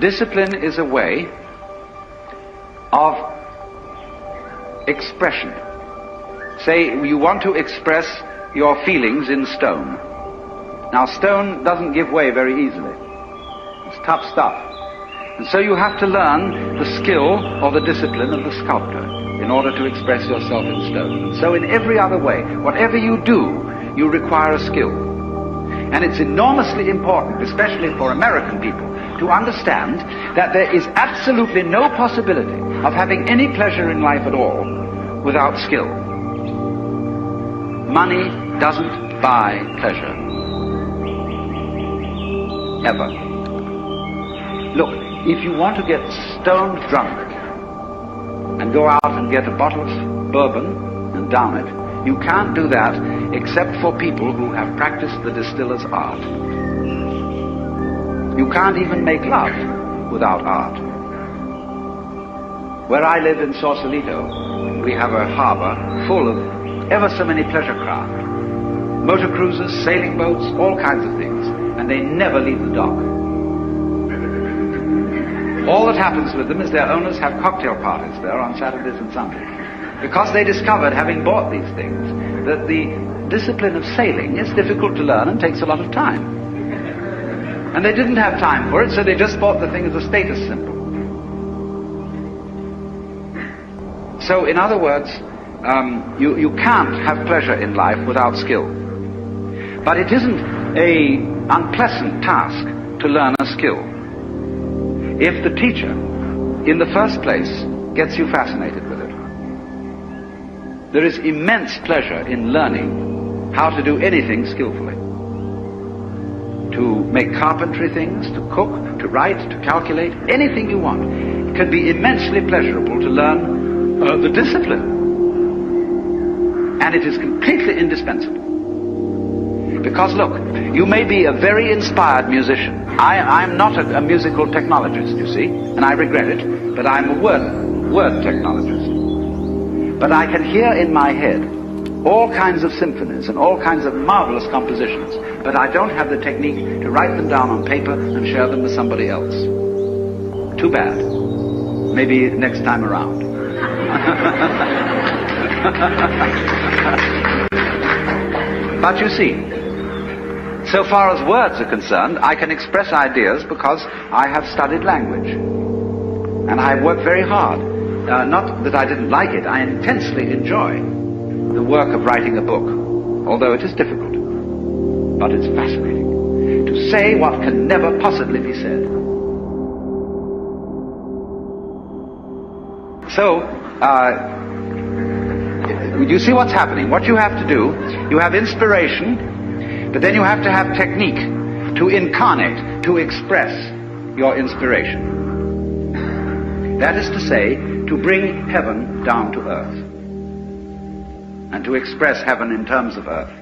Discipline is a way of expression. Say you want to express your feelings in stone. Now stone doesn't give way very easily. It's tough stuff. And so you have to learn the skill or the discipline of the sculptor in order to express yourself in stone. And so in every other way, whatever you do, you require a skill. And it's enormously important, especially for American people, to understand that there is absolutely no possibility of having any pleasure in life at all without skill. Money doesn't buy pleasure. Ever. Look, if you want to get stone drunk and go out and get a bottle of bourbon and down it, you can't do that except for people who have practiced the distiller's art. You can't even make love without art. Where I live in Sausalito, we have a harbor full of ever so many pleasure craft. Motor cruisers, sailing boats, all kinds of things. And they never leave the dock. All that happens with them is their owners have cocktail parties there on Saturdays and Sundays. Because they discovered, having bought these things, that the discipline of sailing is difficult to learn and takes a lot of time. And they didn't have time for it, so they just bought the thing as a status symbol. So, in other words, you can't have pleasure in life without skill. But it isn't an unpleasant task to learn a skill. If the teacher, in the first place, gets you fascinated with it. There is immense pleasure in learning how to do anything skillfully. To make carpentry things, to cook, to write, to calculate, anything you want. It can be immensely pleasurable to learn the discipline. And it is completely indispensable. Because look, you may be a very inspired musician. I'm not a musical technologist, you see, and I regret it, but I'm a word technologist. But I can hear in my head all kinds of symphonies and all kinds of marvelous compositions, but I don't have the technique to write them down on paper and share them with somebody else. Too bad. Maybe next time around. But you see, so far as words are concerned, I can express ideas because I have studied language. And I have worked very hard. Not that I didn't like it, I intensely enjoy the work of writing a book, although it is difficult. But it's fascinating to say what can never possibly be said. So, you see what's happening. What you have to do, you have inspiration, but then you have to have technique to incarnate, to express your inspiration. That is to say, to bring heaven down to earth, and to express heaven in terms of earth.